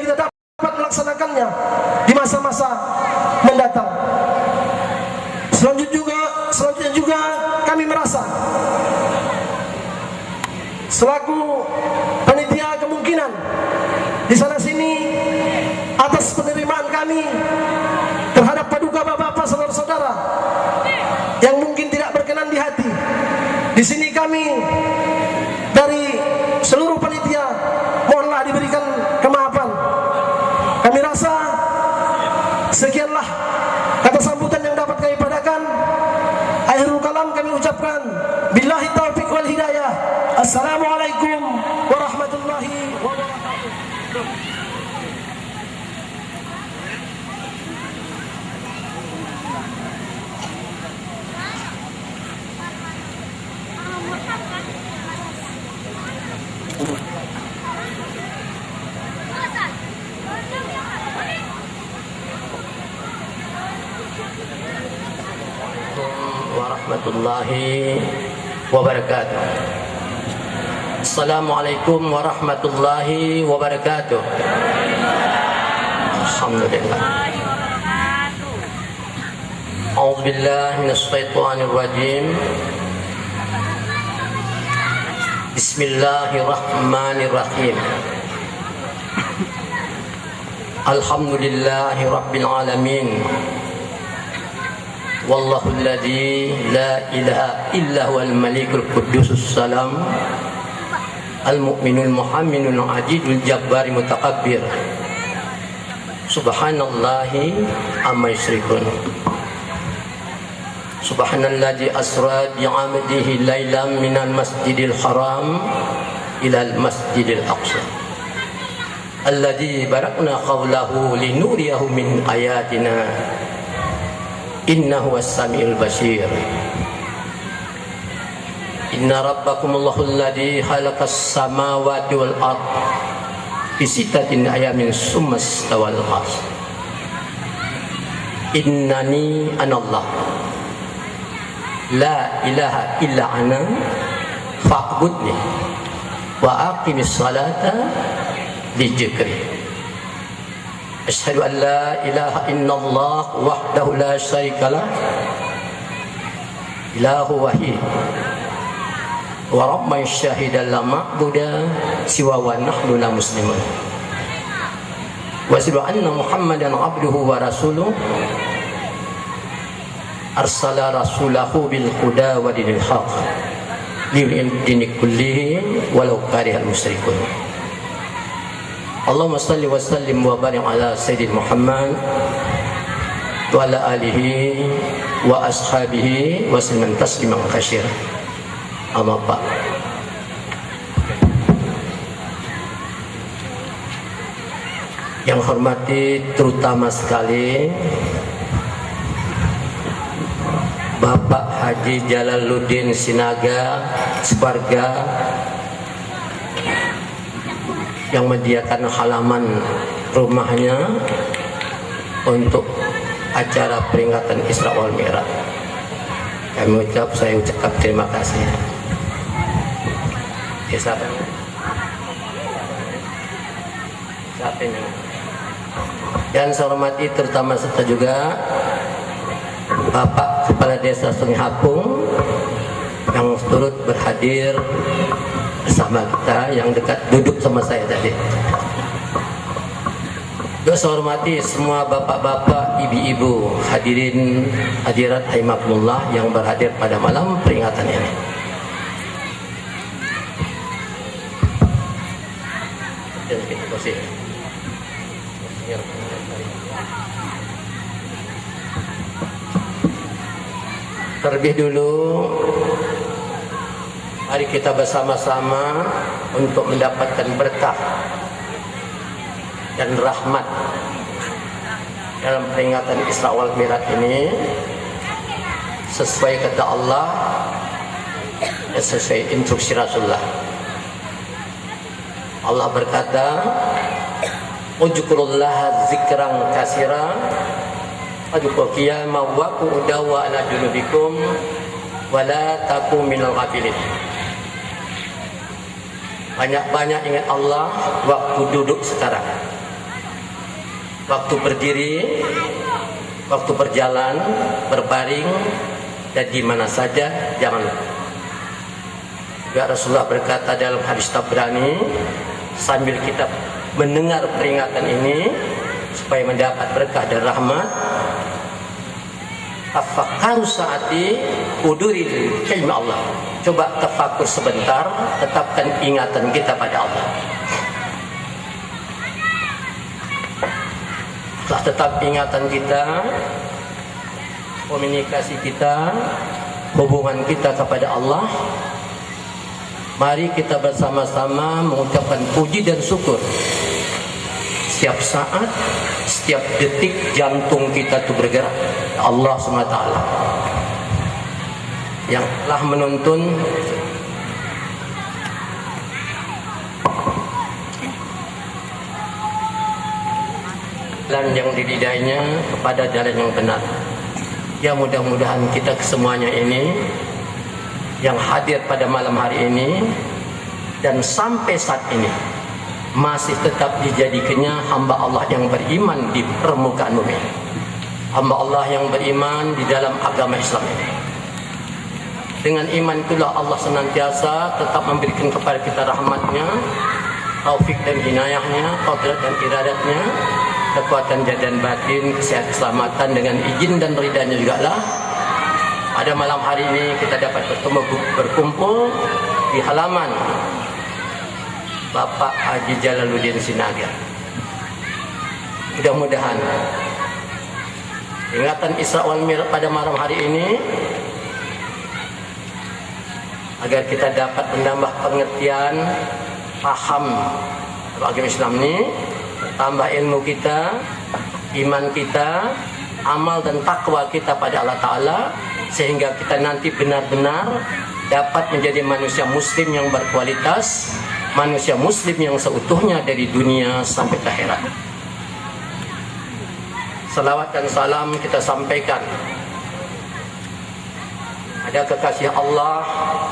kita dapat melaksanakannya di masa-masa mendatang. Selanjutnya juga kami merasa selaku panitia kemungkinan di sana sini atas penerimaan kami terhadap paduka bapak-bapak saudara-saudara yang mungkin tidak berkenan di hati. Di sini kami dari seluruh panitia mohonlah diberikan kemaafan. Kami rasa sekianlah kata sambutan yang dapat kami padakan. Akhirul kalam kami ucapkan billahi taufiq wal hidayah. Assalamualaikum warahmatullahi wabarakatuh. warahmatullahi wabarakatuh. Assalamualaikum warahmatullahi wabarakatuh. Alhamdulillah. A'udzubillahi minasyaitonir rajim. Bismillahirrahmanirrahim. Alhamdulillahi rabbil alamin. Wallahu alladzi la ilaha illa huwal malikul quddusus salam al-mu'minul muhamminul ajidul jabbari mutakabbir. Subhanallahi amma yusyrikun. Subhanalladzi asra bi'amdihi lailan minal masjidil haram ilal masjidil aqsa alladzi barakna hawlahu linuriyahu min ayatina innahu was-sami'ul basir. Inna rabbakumullahu alladzi khalaqas samawati wal ard fi sittatin ayamin summa istawal 'arsy. Innani anallah la ilaha illa ana fa'budni wa aqimis salata li dzikri. Asyhadu an la ilaha illallah wahdahu la syarikalah ilahu wahid wa rabban syahida la ma'buda siwa wa nahnu la muslimun wa asyhadu anna muhammadan abduhu wa rasuluh arsala rasulahu bil huda wa dinil haq liyudhhirahu 'ala dini kullihi walau karihal musyrikun. Allahumma salli wa sallim wa barik ala sayyidina Muhammad wa ala alihi wa ashabihi wa sallam tasliman katsira. Amma ba'd. Yang hormati terutama sekali Bapak Haji Jalaluddin Sinaga Separga yang menyediakan halaman rumahnya untuk acara peringatan Isra wal Mi'raj. Saya ucap terima kasih. Siapa ini? Dan saya hormati terutama serta juga Bapak Kepala Desa Sungai Hapung yang turut berhadir bersama kita, yang dekat duduk sama saya tadi. Saya hormati semua bapak-bapak, ibu-ibu, hadirin hadirat rahimakumullah yang berhadir pada malam peringatan ini. Terlebih dulu mari kita bersama-sama untuk mendapatkan berkah dan rahmat dalam peringatan Isra wal Mi'raj ini, sesuai kata Allah dan sesuai instruksi Rasulullah. Allah berkata, "Ujkurullaha dzikran katsira Adukul qiyama wa qu'uda wa ala junubikum wa la takum minal ghafilin." Banyak-banyak ingat Allah waktu duduk sekarang. waktu berdiri, waktu berjalan, berbaring, dan di mana saja jangan lupa. Ya, Rasulullah berkata dalam hadis Tabrani, sambil kita mendengar peringatan ini supaya mendapat berkah dan rahmat, tafakkaru saati uduri kalimah Allah. Coba tafakur sebentar, tetapkan ingatan kita pada Allah. Setelah tetap ingatan kita, komunikasi kita, hubungan kita kepada Allah, mari kita bersama-sama mengucapkan puji dan syukur. Setiap saat, setiap detik jantung kita itu bergerak. Allah SWT yang telah menuntun jalan yang dididainya kepada jalan yang benar. Ya, mudah-mudahan kita kesemuanya ini yang hadir pada malam hari ini dan sampai saat ini masih tetap dijadikannya hamba Allah yang beriman di permukaan bumi, hamba Allah yang beriman di dalam agama Islam ini. Dengan iman itulah Allah senantiasa tetap memberikan kepada kita rahmatnya, taufik dan hinayahnya, qadrat dan iradatnya, kekuatan dan batin, kesehatan, keselamatan dengan izin dan ridhanya juga lah. Pada malam hari ini kita dapat berkumpul di halaman Bapak Haji Jalaluddin Sinaga. Mudah-mudahan ingatan Isra wal Mi'raj pada malam hari ini agar kita dapat menambah pengertian, paham agama Islam ini, tambah ilmu kita, iman kita, amal dan takwa kita pada Allah Ta'ala, sehingga kita nanti benar-benar dapat menjadi manusia muslim yang berkualitas, manusia muslim yang seutuhnya dari dunia sampai akhirat. Salawat dan salam kita sampaikan ada kekasih Allah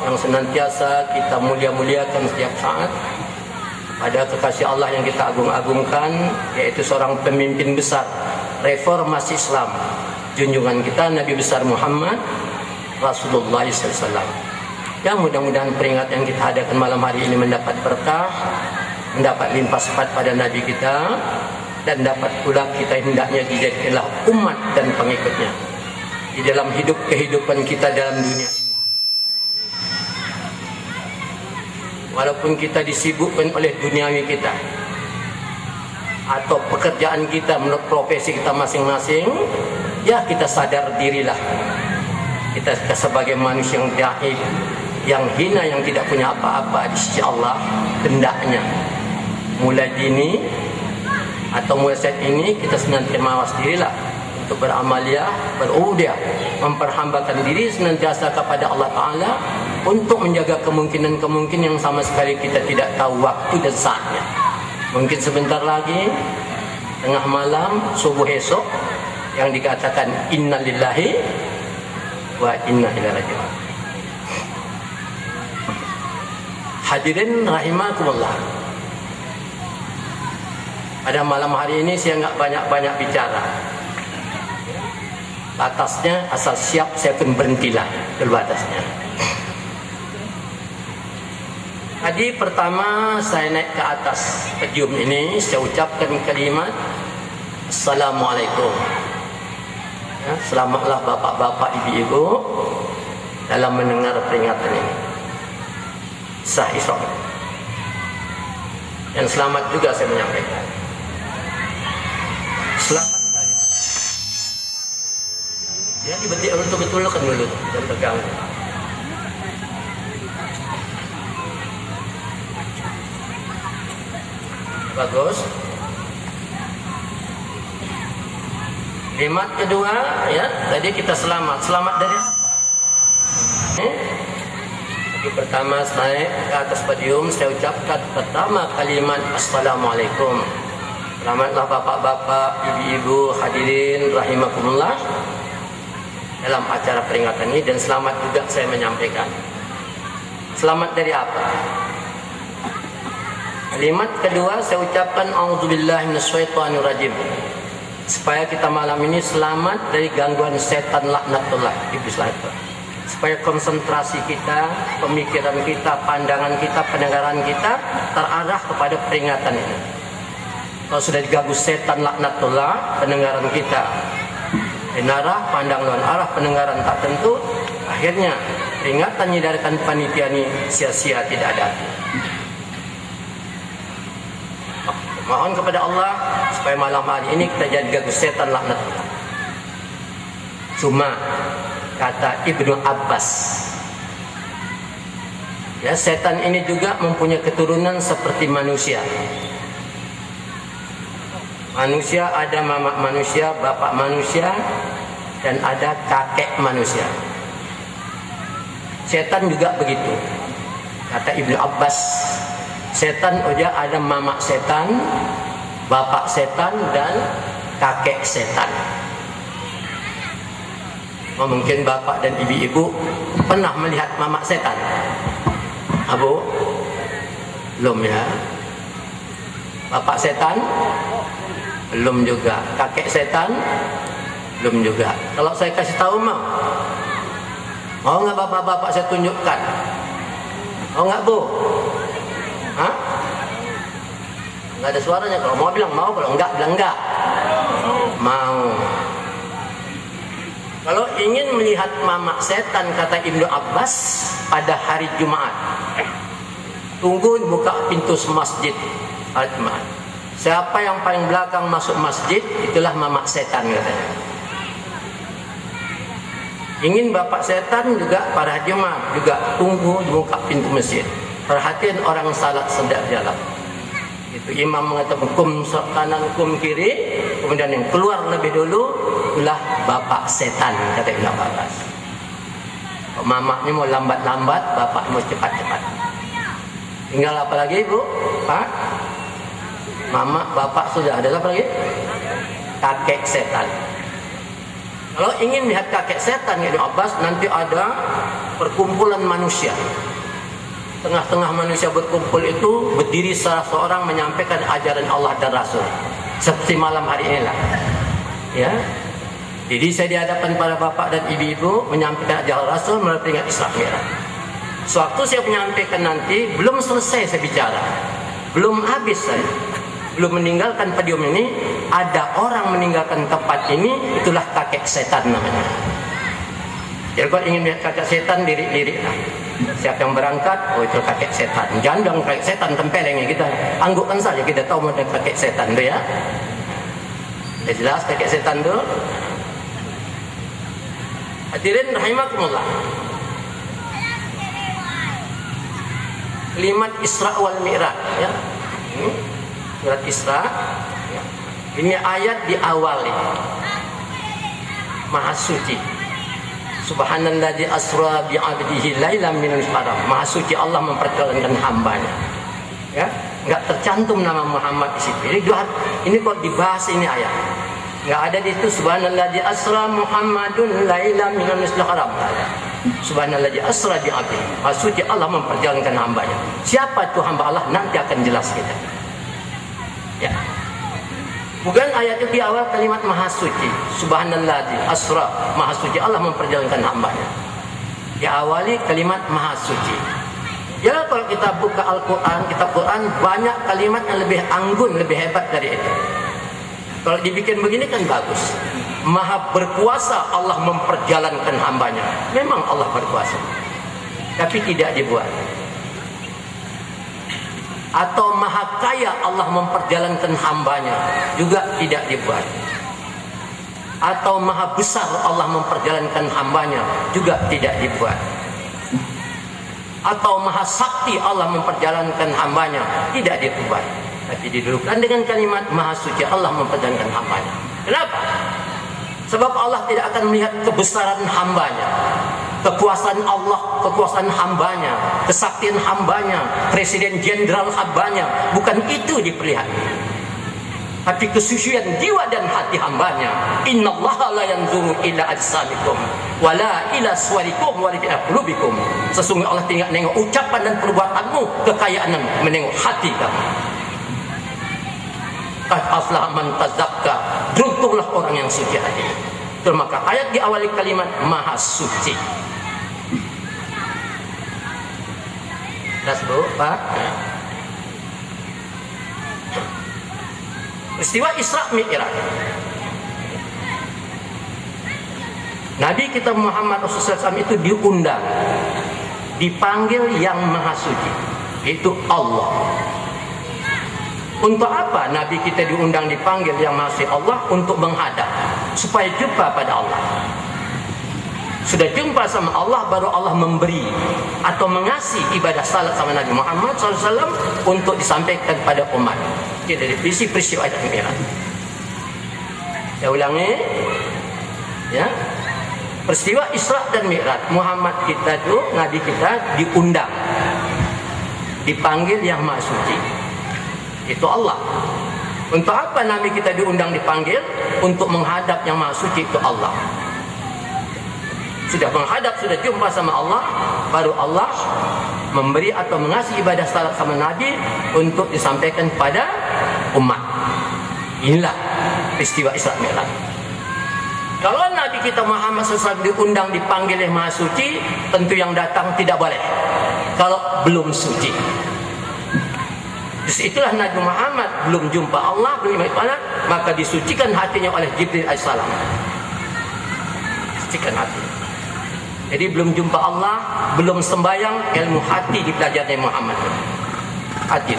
yang senantiasa kita mulia-muliakan setiap saat, ada kekasih Allah yang kita agung-agungkan, yaitu seorang pemimpin besar reformasi Islam, junjungan kita Nabi besar Muhammad Rasulullah SAW. Ya, mudah-mudahan peringatan yang kita adakan malam hari ini mendapat berkah, mendapat limpah sifat pada Nabi kita, dan dapat pula kita hendaknya dijadikanlah umat dan pengikutnya di dalam kehidupan kita dalam dunia. Walaupun kita disibukkan oleh duniawi kita atau pekerjaan kita menurut profesi kita masing-masing, ya kita sadar dirilah kita sebagai manusia yang dhaif, yang hina, yang tidak punya apa-apa di sisi Allah. Hendaknya mulai dini atau mulai saat ini kita senantiasa mawas dirilah untuk beramaliyah, berudiah, memperhambakan diri senantiasa kepada Allah Ta'ala untuk menjaga kemungkinan-kemungkinan yang sama sekali kita tidak tahu waktu dan saatnya. Mungkin sebentar lagi, tengah malam, subuh esok, yang dikatakan innalillahi wa inna ilaihi raji'un. Hadirin rahimakumullah, pada malam hari ini saya nggak banyak-banyak bicara. Batasnya asal siap saya pun berhentilah terbatasnya. Tadi pertama saya naik ke atas podium ini, saya ucapkan kalimat Assalamualaikum. Ya, selamatlah bapak-bapak, ibu-ibu dalam mendengar peringatan ini, sah Isra. Dan selamat juga saya menyampaikan. Selamat. Ya, dibetik betul-betul kan dulu dan pegang. Bagus. Kalimat kedua, ya, tadi kita selamat. Selamat dari apa? Lagi pertama saya ke atas podium, saya ucapkan pertama kalimat Assalamualaikum. Selamatlah bapak-bapak, ibu-ibu, hadirin rahimakumullah dalam acara peringatan ini, dan selamat juga saya menyampaikan. Selamat dari apa? Kalimat kedua saya ucapkan auzubillahi minasyaitonir rajim. supaya kita malam ini selamat dari gangguan setan laknatullah iblis laknatullah, supaya konsentrasi kita, pemikiran kita, pandangan kita, pendengaran kita terarah kepada peringatan ini. Kalau sudah diganggu setan laknatullah, pendengaran kita arah, pandang lawan arah, pendengaran tak tentu, akhirnya peringatan dari panitia ini sia-sia, tidak ada. Mohon kepada Allah supaya malam hari ini kita jadi gagus setan laknatullah. Cuma kata Ibnu Abbas, ya, setan ini juga mempunyai keturunan seperti manusia. Manusia ada mama manusia, bapak manusia, dan ada kakek manusia. Setan juga begitu. Kata Ibnu Abbas, setan aja ada mama setan, bapak setan, dan kakek setan. Mungkin bapak dan ibu-ibu pernah melihat mama setan? Abu? Belum ya? Bapak setan? Belum juga. Kakek setan? Belum juga. Kalau saya kasih tahu mau nggak bapak-bapak saya tunjukkan? Mau nggak Bu? Hah? Nggak ada suaranya. Kalau mau bilang mau, kalau enggak bilang enggak. Mau. Kalau ingin melihat mama setan, kata Ibnu Abbas, pada hari Jumat, tunggu buka pintu masjid hari Jumat. Siapa yang paling belakang masuk masjid, itulah mama setan, katanya. Ingin bapak setan juga pada hari Jumat, juga tunggu buka pintu masjid. Perhatian orang salat sedap jalan. Itu imam mengatakan kum kanan, kum kiri, kemudian yang keluar lebih dulu itulah bapak setan, kata Ibnu Abbas. Mamaknya mau lambat-lambat, bapak mau cepat-cepat. Tinggal apa lagi, Bu? Pak? Mama, bapak sudah ada apa lagi? Kakek setan. Kalau ingin lihat kakek setan, Ibnu Abbas, nanti ada perkumpulan manusia. Tengah-tengah manusia berkumpul itu berdiri salah seorang menyampaikan ajaran Allah dan Rasul. Seperti malam hari inilah. Ya. Jadi saya di hadapan para bapak dan ibu-ibu menyampaikan ajaran Rasul melalui peringatan Isra Mi'raj. Sewaktu saya menyampaikan nanti, belum selesai saya bicara. Belum habis saya. Belum meninggalkan podium ini, ada orang meninggalkan tempat ini, itulah kakek setan namanya. Jadi kalau ingin lihat kakek setan, lirik-liriklah. Siapa yang berangkat, oh itu kakek setan. Jangan bilang kakek setan tempelengnya, kita anggukkan saja, kita tahu ada kakek setan itu ya. Ya jelas kakek setan itu. Hadirin rahimakumullah. Kalimat Isra wal Mi'raj ya. Surat Isra ya. Ini ayat diawali Maha Suci. Subhanalladzi asra bi 'abdihi lailan minal haram. Maha Suci Allah memperjalankan hambanya. Ya, enggak tercantum nama Muhammad di situ. Ini kok dibahas ini ayat. Enggak ada di situ subhanalladzi asra Muhammadun lailan minal haram. Subhanalladzi asra bi 'abdihi. Maha Suci Allah memperjalankan hambanya. Siapa itu hamba Allah? Nanti akan jelas kita. Ya. Bukan ayat itu di awal kalimat Maha Suci. Subhanalladzi asra, Maha Suci Allah memperjalankan hambanya. Diawali kalimat Maha Suci. Ya, kalau kita buka Al-Quran, kitab Quran, banyak kalimat yang lebih anggun, lebih hebat dari itu. Kalau dibikin begini kan bagus. Maha berkuasa Allah memperjalankan hambanya. Memang Allah berkuasa, tapi tidak dibuat. Atau maha kaya Allah memperjalankan hambanya, juga tidak dibuat. Atau maha besar Allah memperjalankan hambanya, juga tidak dibuat. Atau maha sakti Allah memperjalankan hambanya, tidak dibuat. Tapi didudukan dengan kalimat Maha Suci Allah memperjalankan hambanya. Kenapa? Sebab Allah tidak akan melihat kebesaran hambanya, kekuasaan Allah, kekuasaan hambanya, kesaktian hambanya, presiden jenderal hambanya. Bukan itu diperlihatkan, tapi kesucian jiwa dan hati hambanya. Innallaha la yanzuru ila ajsamikum wala ila suwarikum wa ila qulubikum. Sesungguhnya Allah tidak menengok ucapan dan perbuatanmu, kekayaanmu, menengok hati kamu. Qad aflaha man tazakka. Beruntunglah orang yang suci hati. Maka ayat diawali kalimat Maha Suci. Das Bu, Pak. Peristiwa Isra Mi'raj. Nabi kita Muhammad Rasulullah SAW itu diundang, dipanggil yang Maha Suci, itu Allah. Untuk apa Nabi kita diundang, dipanggil yang Maha Suci Allah? Untuk menghadap, supaya jumpa pada Allah. Sudah jumpa sama Allah, baru Allah memberi atau mengasih ibadah salat sama Nabi Muhammad SAW untuk disampaikan pada umat. Jadi dari peristiwa Isra Mi'raj. Saya ulangi, ya. Peristiwa Isra dan Mi'raj, Muhammad kita itu, Nabi kita diundang, dipanggil yang Maha Suci, itu Allah. Untuk apa Nabi kita diundang, dipanggil? Untuk menghadap yang Maha Suci, itu Allah. Sudah menghadap, sudah jumpa sama Allah, baru Allah memberi atau mengasih ibadah salat sama Nabi untuk disampaikan pada umat. Inilah peristiwa Isra Mi'raj. Kalau Nabi kita Muhammad SAW diundang, dipanggil yang Maha Suci, tentu yang datang tidak boleh kalau belum suci. Justru itulah Nabi Muhammad belum jumpa Allah, belum iman, maka disucikan hatinya oleh Jibril alaihissalam. Sucikan hati. Jadi belum jumpa Allah, belum sembahyang, ilmu hati dipelajari Nabi Muhammad. Hati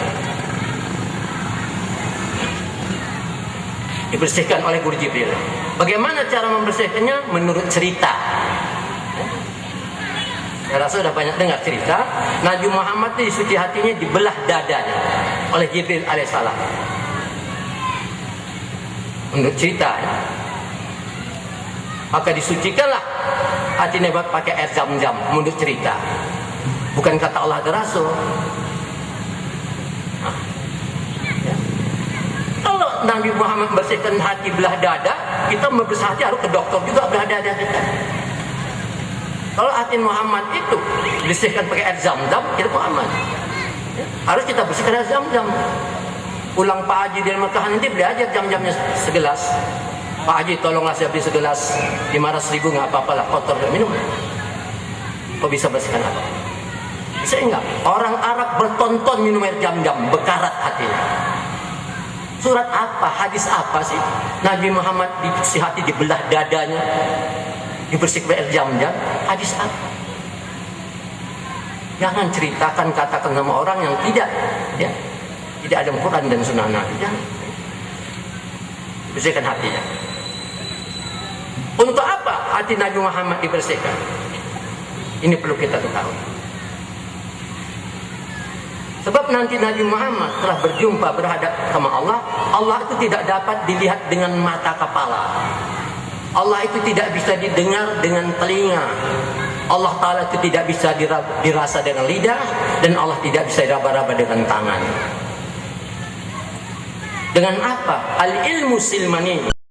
dibersihkan oleh guru Jibril. Bagaimana cara membersihkannya? Menurut cerita. Saya rasa sudah banyak dengar cerita. Nabi Muhammad itu disuci hatinya, dibelah dadanya oleh Jibril alaihissalam. Menurut cerita, ya. Maka disucikanlah hati Nabi pakai air Zam-Zam. Menurut cerita, bukan kata Allah dan Rasul. Kalau Nabi Muhammad bersihkan hati belah dada, kita membersih hati harus ke dokter juga belah dada kita. Kalau hati Muhammad itu bersihkan pakai air Zam-Zam, kita Muhammad. Harus kita bersihkan air Zam-Zam. Pulang Pak Haji dari Mekah nanti beli aja Zam-Zamnya segelas. Pak Haji tolonglah saya beli segelas, 500.000 nggak apa-apa lah, kotor gak minum. Kok bisa bersihkan apa? Bisa enggak? Orang Arab bertonton minum air Zam-Zam, bekarat hatinya. Surat apa, hadis apa sih? Nabi Muhammad dibersih hati, dibelah dadanya, dibersihkan air Zam-Zam. Hadis apa? Jangan ceritakan, katakan sama orang yang tidak, ya, tidak ada Quran dan Sunnah Nabi. Jangan. Bersihkan hatinya. Untuk apa hati Nabi Muhammad dibersihkan? Ini perlu kita ketahui. Sebab nanti Nabi Muhammad telah berjumpa, berhadap sama Allah. Allah itu tidak dapat dilihat dengan mata kepala. Allah itu tidak bisa didengar dengan telinga. Allah Ta'ala itu tidak bisa dirasa dengan lidah. Dan Allah tidak bisa diraba-raba dengan tangan. Dengan apa? Al-ilmu silmani.